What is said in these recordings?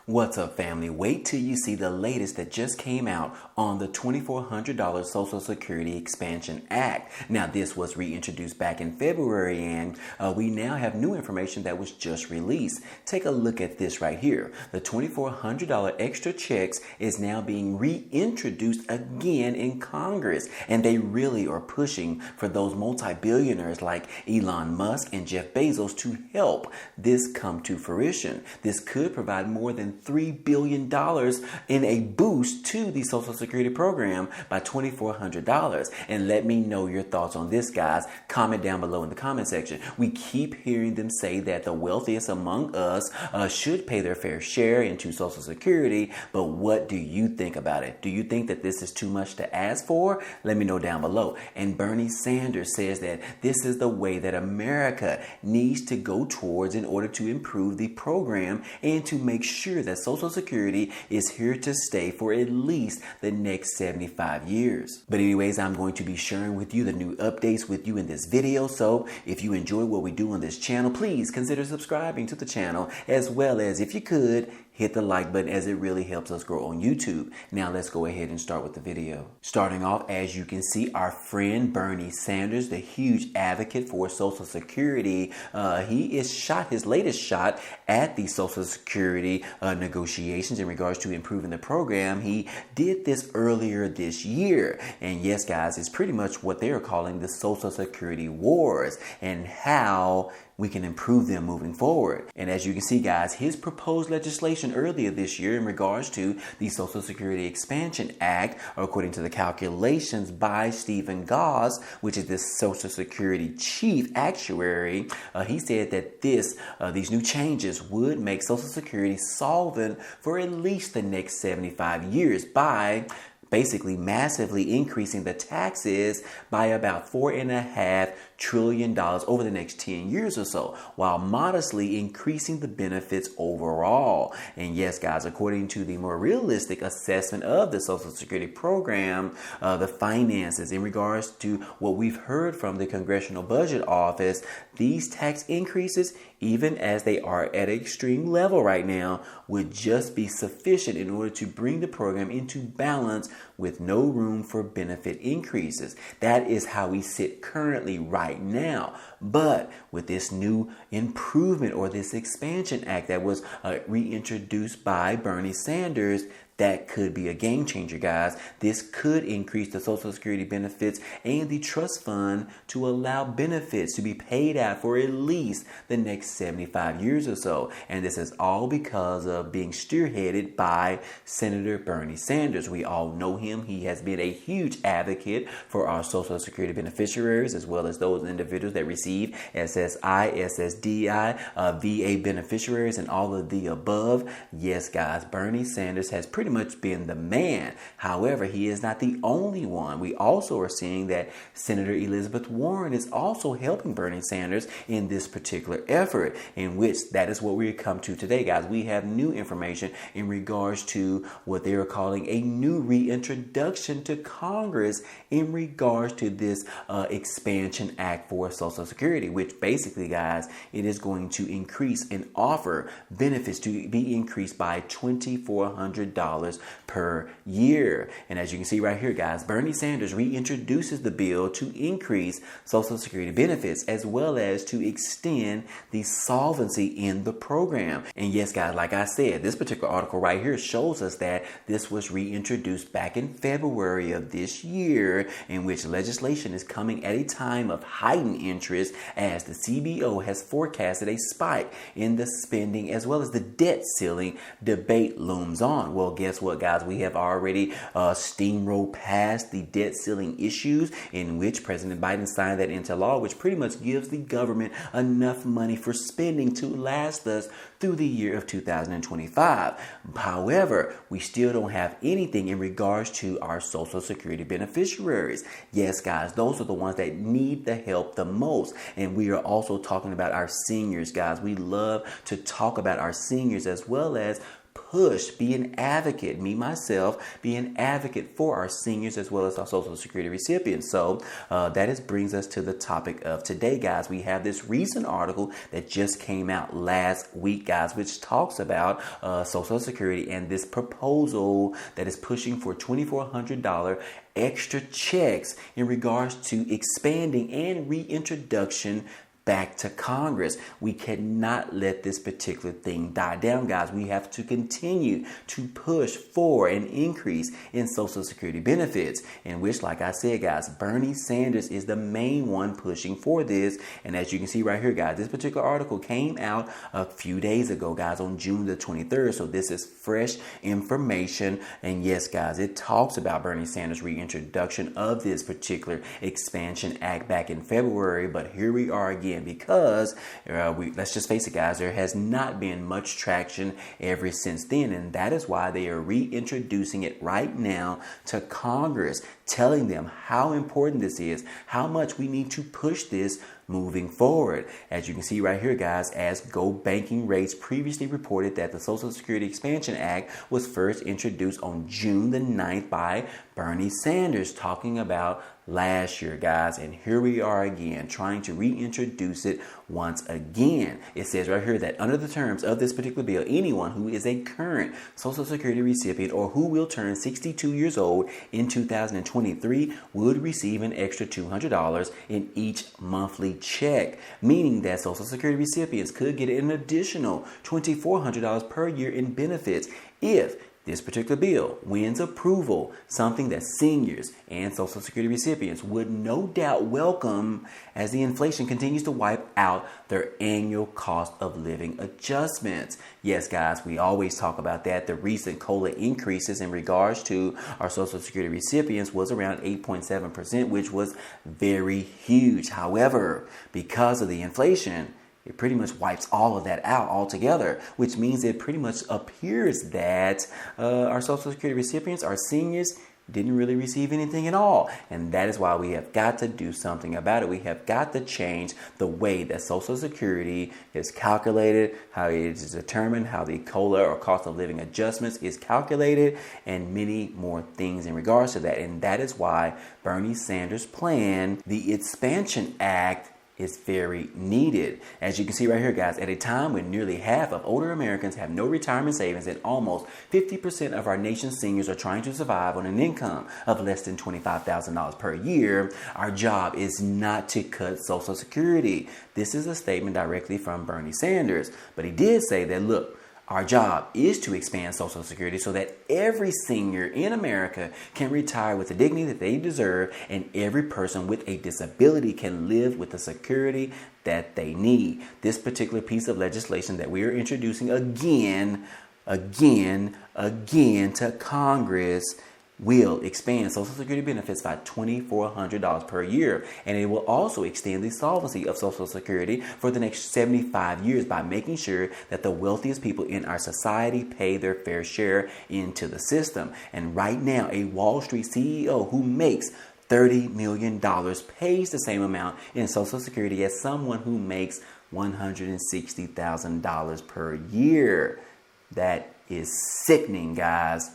What's up, family? Wait till you see the latest that just came out on the $2,400 Social Security Expansion Act. Now, this was reintroduced back in February, and we now have new information that was just released. Take a look at this right here. The $2,400 extra checks is now being reintroduced again in Congress, and they really are pushing for those multi-billionaires like Elon Musk and Jeff Bezos to help this come to fruition. This could provide more than $3 billion in a boost to the Social Security program by $2,400. And let me know your thoughts on this, guys. Comment down below in the comment section. We keep hearing them say that the wealthiest among us should pay their fair share into Social Security, but what do you think about it? Do you think that this is too much to ask for? Let me know down below. And Bernie Sanders says that this is the way that America needs to go towards in order to improve the program and to make sure that Social Security is here to stay for at least the next 75 years. But anyways, I'm going to be sharing with you the new updates with you in this video. So if you enjoy what we do on this channel, please consider subscribing to the channel, as well as, if you could, hit the like button, as it really helps us grow on YouTube. Now let's go ahead and start with the video. Starting off, as you can see, our friend Bernie Sanders, the huge advocate for Social Security, he is his latest shot at the Social Security negotiations in regards to improving the program. He did this earlier this year. And yes, guys, it's pretty much what they are calling the Social Security wars and how we can improve them moving forward. And as you can see, guys, his proposed legislation earlier this year in regards to the Social Security Expansion Act, according to the calculations by Stephen Goss, which is the Social Security chief actuary, he said that these new changes would make Social Security solvent for at least the next 75 years by basically massively increasing the taxes by about $4.5 trillion over the next 10 years or so, while modestly increasing the benefits overall. And yes, guys, according to the more realistic assessment of the Social Security program, the finances in regards to what we've heard from the Congressional Budget Office, these tax increases, even as they are at an extreme level right now, would just be sufficient in order to bring the program into balance with no room for benefit increases. That is how we sit currently right now. But with this new improvement or this expansion act that was reintroduced by Bernie Sanders, that could be a game changer, guys. This could increase the Social Security benefits and the trust fund to allow benefits to be paid out for at least the next 75 years or so. And this is all because of being spearheaded by Senator Bernie Sanders. We all know him. He has been a huge advocate for our Social Security beneficiaries, as well as those individuals that receive SSI SSDI VA beneficiaries and all of the above. Yes, guys, Bernie Sanders has pretty much been the man. However, he is not the only one. We also are seeing that Senator Elizabeth Warren is also helping Bernie Sanders in this particular effort, in which that is what we come to today, guys. We have new information in regards to what they are calling a new reintroduction to Congress in regards to this expansion act for Social Security, which basically, guys, it is going to increase and offer benefits to be increased by $2,400 per year. And as you can see right here, guys, Bernie Sanders reintroduces the bill to increase Social Security benefits, as well as to extend the solvency in the program. And yes, guys, like I said, this particular article right here shows us that this was reintroduced back in February of this year, in which legislation is coming at a time of heightened interest as the CBO has forecasted a spike in the spending as well as the debt ceiling debate looms on. Well, guess what, guys? We have already steamrolled past the debt ceiling issues, in which President Biden signed that into law, which pretty much gives the government enough money for spending to last us through the year of 2025. However, we still don't have anything in regards to our Social Security beneficiaries. Yes, guys, those are the ones that need the help the most. And we are also talking about our seniors, guys. We love to talk about our seniors, as well as push, be an advocate, me, myself, be an advocate for our seniors as well as our Social Security recipients. So brings us to the topic of today, guys. We have this recent article that just came out last week, guys, which talks about Social Security and this proposal that is pushing for $2,400 extra checks in regards to expanding and reintroduction back to Congress. We cannot let this particular thing die down, guys. We have to continue to push for an increase in Social Security benefits, in which, like I said, guys, Bernie Sanders is the main one pushing for this. And as you can see right here, guys, this particular article came out a few days ago, guys, on June the 23rd. So this is fresh information. And yes, guys, it talks about Bernie Sanders' reintroduction of this particular expansion act back in February. But here we are again, because let's just face it, guys, there has not been much traction ever since then, and that is why they are reintroducing it right now to Congress, telling them how important this is, how much we need to push this moving forward. As you can see right here, guys, as Go Banking Rates previously reported that the Social Security Expansion Act was first introduced on June the 9th by Bernie Sanders, talking about last year, guys, and here we are again trying to reintroduce it once again. It says right here that under the terms of this particular bill, anyone who is a current Social Security recipient or who will turn 62 years old in 2023 would receive an extra $200 in each monthly check, meaning that Social Security recipients could get an additional $2,400 per year in benefits if this particular bill wins approval, something that seniors and Social Security recipients would no doubt welcome as the inflation continues to wipe out their annual cost of living adjustments. Yes, guys, we always talk about that. The recent COLA increases in regards to our Social Security recipients was around 8.7%, which was very huge. However, because of the inflation, it pretty much wipes all of that out altogether, which means it pretty much appears that our Social Security recipients, our seniors, didn't really receive anything at all. And that is why we have got to do something about it. We have got to change the way that Social Security is calculated, how it is determined, how the COLA or cost of living adjustments is calculated, and many more things in regards to that. And that is why Bernie Sanders' plan, the Expansion Act, is very needed. As you can see right here, guys, at a time when nearly half of older Americans have no retirement savings and almost 50% of our nation's seniors are trying to survive on an income of less than $25,000 per year, our job is not to cut Social Security. This is a statement directly from Bernie Sanders, but he did say that, look, our job is to expand Social Security so that every senior in America can retire with the dignity that they deserve, and every person with a disability can live with the security that they need. This particular piece of legislation that we are introducing again to Congress will expand Social Security benefits by $2,400 per year. And it will also extend the solvency of Social Security for the next 75 years by making sure that the wealthiest people in our society pay their fair share into the system. And right now, a Wall Street CEO who makes $30 million pays the same amount in Social Security as someone who makes $160,000 per year. That is sickening, guys.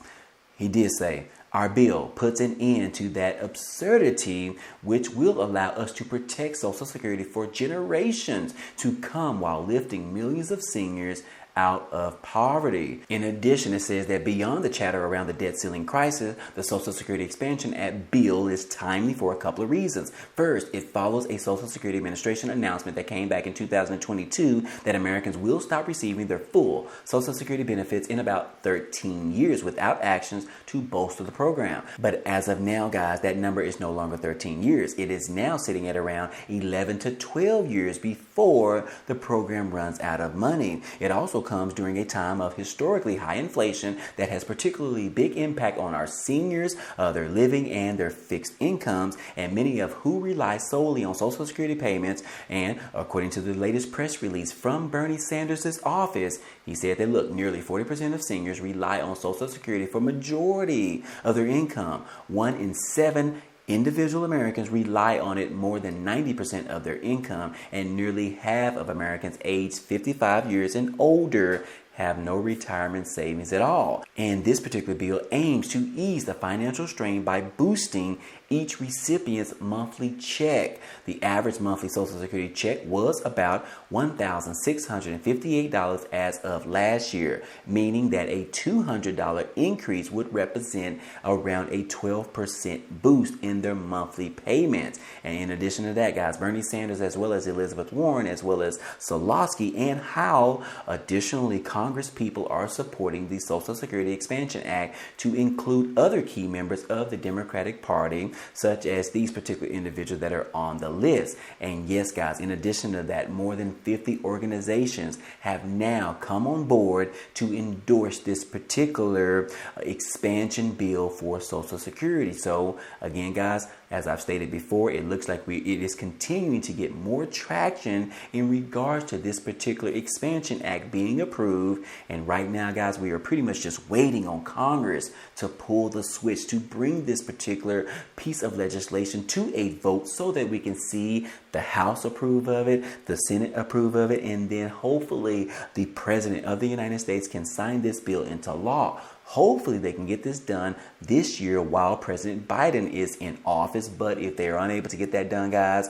He did say, our bill puts an end to that absurdity, which will allow us to protect Social Security for generations to come while lifting millions of seniors out of poverty. In addition, it says that beyond the chatter around the debt ceiling crisis, the Social Security Expansion Act bill is timely for a couple of reasons. First, it follows a Social Security Administration announcement that came back in 2022 that Americans will stop receiving their full Social Security benefits in about 13 years without actions to bolster the program. But as of now, guys, that number is no longer 13 years. It is now sitting at around 11 to 12 years before the program runs out of money. It also comes during a time of historically high inflation that has particularly big impact on our seniors, their living and their fixed incomes, and many of who rely solely on Social Security payments. And according to the latest press release from Bernie Sanders' office, he said that, look, nearly 40% of seniors rely on Social Security for majority of their income. 1 in 7 individual Americans rely on it more than 90% of their income, and nearly half of Americans aged 55 years and older have no retirement savings at all. And this particular bill aims to ease the financial strain by boosting each recipient's monthly check. The average monthly Social Security check was about $1,658 as of last year, meaning that a $200 increase would represent around a 12% boost in their monthly payments. And in addition to that, guys, Bernie Sanders, as well as Elizabeth Warren, as well as Solosky and Howell, additionally, Congress people are supporting the Social Security Expansion Act to include other key members of the Democratic Party, such as these particular individuals that are on the list. And yes, guys, in addition to that, more than 50 organizations have now come on board to endorse this particular expansion bill for Social Security. So again, guys, as I've stated before, it looks like it is continuing to get more traction in regards to this particular expansion act being approved. And right now, guys, we are pretty much just waiting on Congress to pull the switch to bring this particular piece of legislation to a vote so that we can see the House approve of it, the Senate approve of it, and then hopefully the President of the United States can sign this bill into law. Hopefully they can get this done this year while President Biden is in office. But if they're unable to get that done, guys,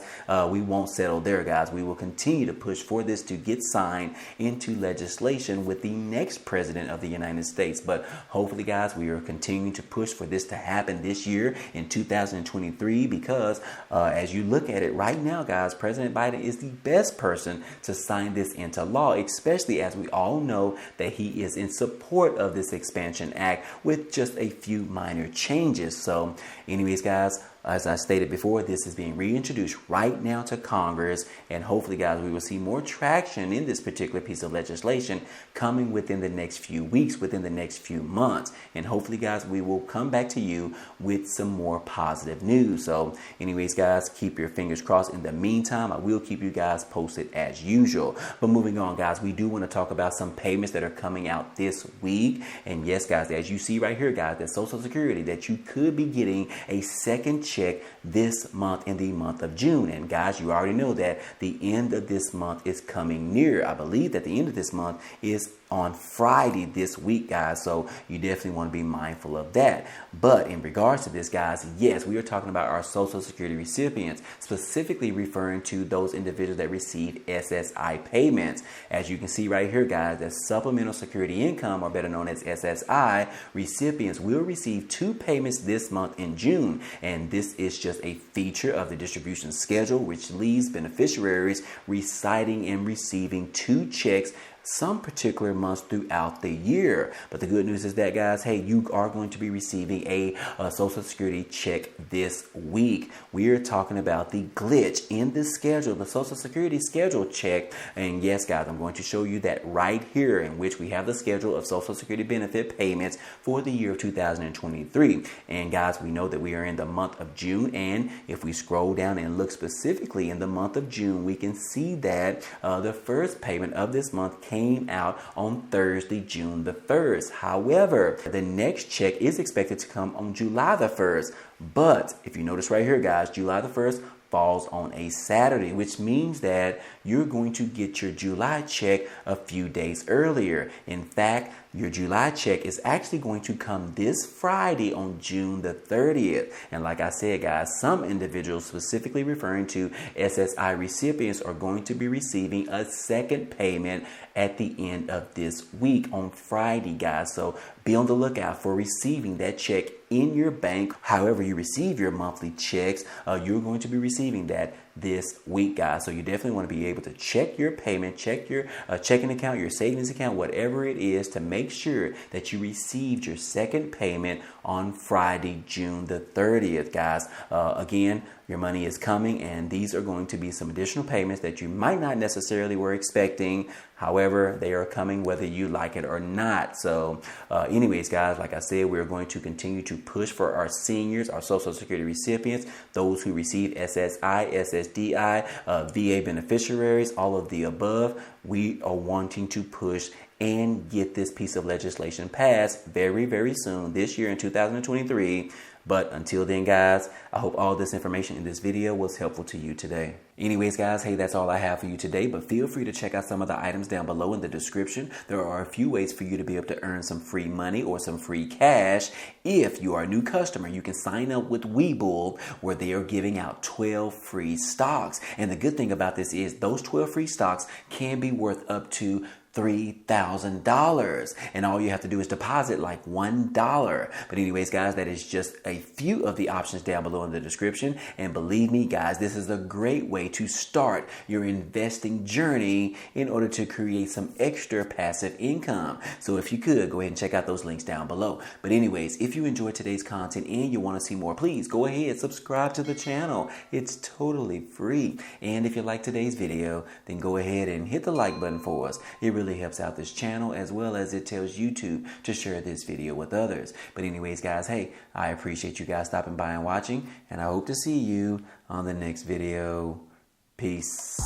we won't settle there, guys. We will continue to push for this to get signed into legislation with the next president of the United States. But hopefully, guys, we are continuing to push for this to happen this year in 2023 because as you look at it right now, guys, President Biden is the best person to sign this into law, especially as we all know that he is in support of this expansion act with just a few minor changes. So anyways, guys, as I stated before, this is being reintroduced right now to Congress, and hopefully, guys, we will see more traction in this particular piece of legislation coming within the next few weeks, within the next few months. And hopefully, guys, we will come back to you with some more positive news. So anyways, guys, keep your fingers crossed. In the meantime, I will keep you guys posted as usual. But moving on, guys, we do want to talk about some payments that are coming out this week. And yes, guys, as you see right here, guys, that Social Security, that you could be getting a second check this month in the month of June. And guys, you already know that the end of this month is coming near. I believe that the end of this month is on Friday this week, guys. So you definitely want to be mindful of that. But in regards to this, guys, yes, we are talking about our Social Security recipients, specifically referring to those individuals that receive SSI payments. As you can see right here, guys, that supplemental security income, or better known as SSI, recipients will receive 2 payments this month in June. And this is just a feature of the distribution schedule, which leaves beneficiaries reciting and receiving 2 checks some particular months throughout the year. But the good news is that, guys, hey, you are going to be receiving a Social Security check this week. We are talking about the glitch in the schedule, the Social Security schedule check. And yes, guys, I'm going to show you that right here, in which we have the schedule of Social Security benefit payments for the year of 2023. And guys, we know that we are in the month of June. And if we scroll down and look specifically in the month of June, we can see that the first payment of this month came out on Thursday, June the 1st. However, the next check is expected to come on July the 1st. But if you notice right here, guys, July the 1st falls on a Saturday, which means that you're going to get your July check a few days earlier. In fact, your July check is actually going to come this Friday on June the 30th. And like I said, guys, some individuals, specifically referring to SSI recipients, are going to be receiving a second payment at the end of this week on Friday, guys. So be on the lookout for receiving that check in your bank. However you receive your monthly checks, you're going to be receiving that this week, guys. So you definitely want to be able to check your payment, check your checking account, your savings account, whatever it is, to make sure that you received your second payment on Friday, June the 30th, guys. Again, your money is coming, and these are going to be some additional payments that you might not necessarily were expecting. However, they are coming whether you like it or not. So anyways, guys, like I said, we're going to continue to push for our seniors, our Social Security recipients, those who receive SSI, SSDI, VA beneficiaries, all of the above. We are wanting to push and get this piece of legislation passed very, very soon this year in 2023. But until then, guys, I hope all this information in this video was helpful to you today. Anyways, guys, hey, that's all I have for you today, but feel free to check out some of the items down below in the description. There are a few ways for you to be able to earn some free money or some free cash. If you are a new customer, you can sign up with Webull, where they are giving out 12 free stocks. And the good thing about this is those 12 free stocks can be worth up to $3,000, and all you have to do is deposit like $1. But anyways, guys, that is just a few of the options down below in the description. And believe me, guys, this is a great way to start your investing journey in order to create some extra passive income. So if you could, go ahead and check out those links down below. But anyways, if you enjoyed today's content and you want to see more, please go ahead, subscribe to the channel. It's totally free. And if you like today's video, then go ahead and hit the like button for us. It really helps out this channel, as well as it tells YouTube to share this video with others. But anyways, guys, hey, I appreciate you guys stopping by and watching, and I hope to see you on the next video. Peace.